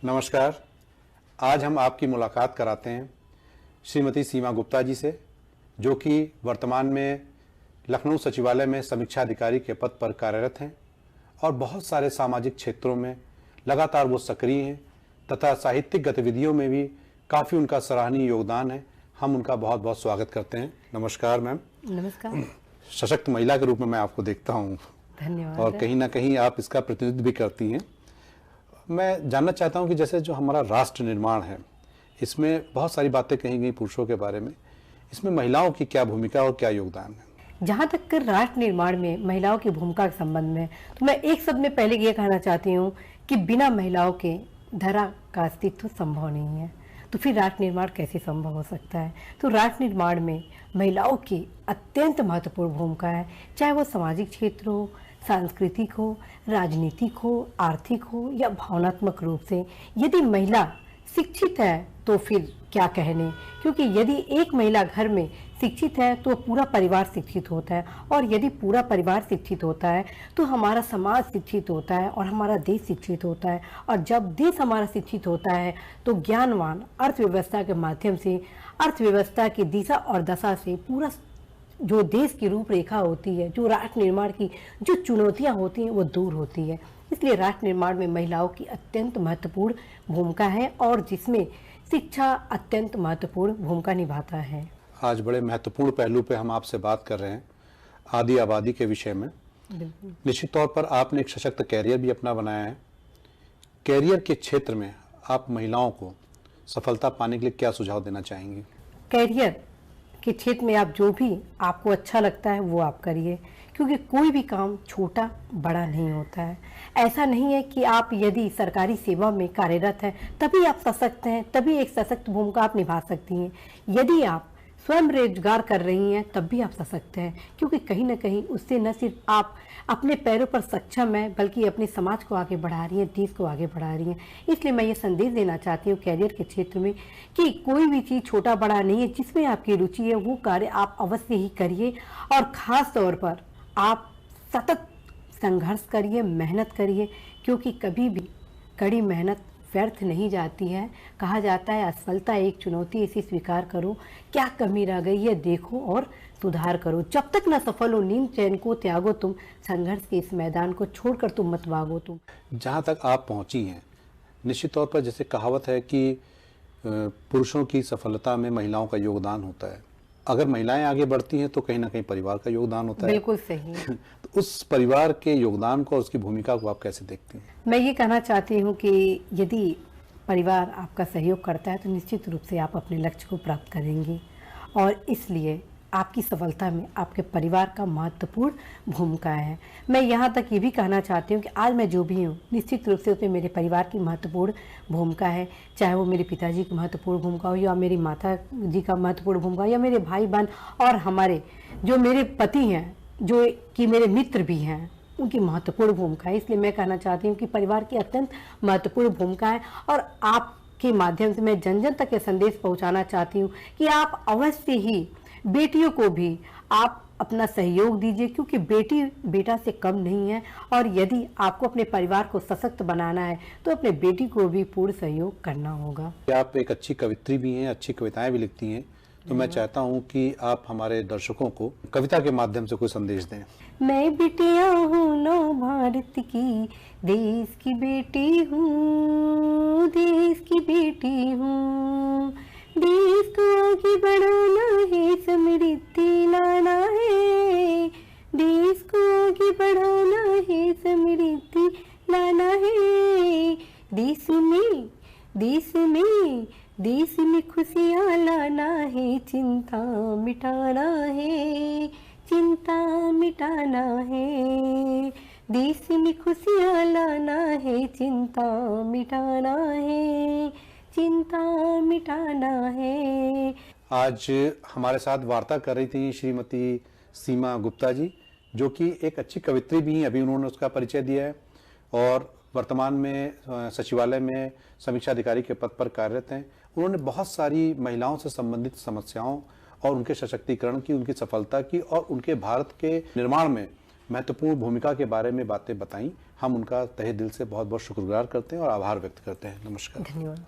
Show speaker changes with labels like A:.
A: नमस्कार। आज हम आपकी मुलाकात कराते हैं श्रीमती सीमा गुप्ता जी से, जो कि वर्तमान में लखनऊ सचिवालय में समीक्षा अधिकारी के पद पर कार्यरत हैं और बहुत सारे सामाजिक क्षेत्रों में लगातार वो सक्रिय हैं तथा साहित्यिक गतिविधियों में भी काफ़ी उनका सराहनीय योगदान है। हम उनका बहुत बहुत स्वागत करते हैं। नमस्कार मैम।
B: नमस्कार।
A: सशक्त महिला के रूप में मैं आपको देखता हूँ।
B: धन्यवाद।
A: और कहीं ना कहीं आप इसका प्रतिनिधित्व भी करती हैं। मैं जानना चाहता हूं कि जैसे जो हमारा राष्ट्र निर्माण है, इसमें बहुत सारी बातें कही गई पुरुषों के बारे में, इसमें महिलाओं की क्या भूमिका और क्या योगदान है?
B: जहाँ तक कर राष्ट्र निर्माण में महिलाओं की भूमिका के संबंध में, तो मैं एक शब्द में पहले ये कहना चाहती हूँ कि बिना महिलाओं के धरा का अस्तित्व संभव नहीं है। तो फिर राष्ट्र निर्माण कैसे संभव हो सकता है? तो राष्ट्र निर्माण में महिलाओं की अत्यंत महत्वपूर्ण भूमिका है, चाहे वो सामाजिक क्षेत्र हो, सांस्कृतिक हो, राजनीतिक हो, आर्थिक हो या भावनात्मक रूप से। यदि महिला शिक्षित है तो फिर क्या कहने, क्योंकि यदि एक महिला घर में शिक्षित है तो पूरा परिवार शिक्षित होता है, और यदि पूरा परिवार शिक्षित होता है तो हमारा समाज शिक्षित होता है और हमारा देश शिक्षित होता है। और जब देश हमारा शिक्षित होता है तो ज्ञानवान अर्थव्यवस्था के माध्यम से, अर्थव्यवस्था की दिशा और दशा से पूरा जो देश की रूपरेखा होती है, जो राष्ट्र निर्माण की जो चुनौतियां होती हैं वो दूर होती है। इसलिए राष्ट्र निर्माण में महिलाओं की अत्यंत महत्वपूर्ण भूमिका है और जिसमें शिक्षा अत्यंत महत्वपूर्ण भूमिका निभाता है।
A: आज बड़े महत्वपूर्ण पहलू पे हम आपसे बात कर रहे हैं, आदि आबादी के विषय में। निश्चित तौर पर आपने एक सशक्त कैरियर भी अपना बनाया है। कैरियर के क्षेत्र में आप महिलाओं को सफलता पाने के लिए क्या सुझाव देना चाहेंगी?
B: कैरियर के क्षेत्र में आप जो भी आपको अच्छा लगता है वो आप करिए, क्योंकि कोई भी काम छोटा बड़ा नहीं होता है। ऐसा नहीं है कि आप यदि सरकारी सेवा में कार्यरत हैं तभी आप सशक्त हैं, तभी एक सशक्त भूमिका आप निभा सकती हैं। यदि आप स्वयं रोजगार कर रही हैं तब भी आप सशक्त हैं, क्योंकि कहीं ना कहीं उससे न सिर्फ आप अपने पैरों पर सक्षम हैं बल्कि अपने समाज को आगे बढ़ा रही हैं, देश को आगे बढ़ा रही हैं। इसलिए मैं ये संदेश देना चाहती हूँ कैरियर के क्षेत्र में कि कोई भी चीज़ छोटा बड़ा नहीं है, जिसमें आपकी रुचि है वो कार्य आप अवश्य ही करिए, और ख़ास तौर पर आप सतत संघर्ष करिए, मेहनत करिए, क्योंकि कभी भी कड़ी मेहनत व्यर्थ नहीं जाती है। कहा जाता है असफलता एक चुनौती, इसे स्वीकार करो, क्या कमी रह गई है देखो और सुधार करो। जब तक न सफल हो नींद चैन को त्यागो तुम, संघर्ष के इस मैदान को छोड़कर तुम मत भागो तुम।
A: जहाँ तक आप पहुँची हैं, निश्चित तौर पर जैसे कहावत है कि पुरुषों की सफलता में महिलाओं का योगदान होता है। अगर महिलाएं आगे बढ़ती हैं तो कहीं ना कहीं परिवार का योगदान होता है।
B: बिल्कुल सही।
A: तो उस परिवार के योगदान को और उसकी भूमिका को आप कैसे देखती हैं?
B: मैं ये कहना चाहती हूँ कि यदि परिवार आपका सहयोग करता है तो निश्चित रूप से आप अपने लक्ष्य को प्राप्त करेंगी, और इसलिए आपकी सफलता में आपके परिवार का महत्वपूर्ण भूमिका है। मैं यहाँ तक ये भी कहना चाहती हूँ कि आज मैं जो भी हूँ निश्चित रूप से उसमें मेरे परिवार की महत्वपूर्ण भूमिका है, चाहे वो मेरे पिताजी की महत्वपूर्ण भूमिका हो या मेरी माता जी का महत्वपूर्ण भूमिका हो या मेरे भाई बहन और हमारे जो मेरे पति हैं, जो कि मेरे मित्र भी हैं, उनकी महत्वपूर्ण भूमिका है। इसलिए मैं कहना चाहती हूँ कि परिवार की अत्यंत महत्वपूर्ण भूमिका है, और आपके माध्यम से मैं जन जन तक ये संदेश पहुँचाना चाहती हूँ कि आप अवश्य ही बेटियों को भी आप अपना सहयोग दीजिए, क्योंकि बेटी बेटा से कम नहीं है, और यदि आपको अपने परिवार को सशक्त बनाना है तो अपने बेटी को भी पूर्ण सहयोग करना होगा।
A: आप एक अच्छी कवित्री भी हैं, अच्छी कविताएं भी लिखती हैं, तो मैं चाहता हूं कि आप हमारे दर्शकों को कविता के माध्यम से कोई संदेश दें।
B: मैं बिटिया हूँ नव भारत की, देश की बेटी हूँ, देश की बेटी हूँ। देश को आगे बढ़ाना है, समृद्धि लाना है, देश को आगे बढ़ाना है, समृद्धि लाना है। देश में देश में खुशियाँ लाना है, चिंता मिटाना है, चिंता मिटाना है। देश में खुशियाँ लाना है, चिंता मिटाना है, चिंता मिटाना है।
A: आज हमारे साथ वार्ता कर रही थी श्रीमती सीमा गुप्ता जी, जो कि एक अच्छी कवित्री भी हैं। अभी उन्होंने उसका परिचय दिया है और वर्तमान में सचिवालय में समीक्षा अधिकारी के पद पर कार्यरत हैं। उन्होंने बहुत सारी महिलाओं से संबंधित समस्याओं और उनके सशक्तिकरण की, उनकी सफलता की और उनके भारत के निर्माण में महत्वपूर्ण भूमिका के बारे में बातें बताई। हम उनका तहे दिल से बहुत बहुत शुक्रगुजार करते हैं और आभार व्यक्त करते हैं। नमस्कार।
B: धन्यवाद।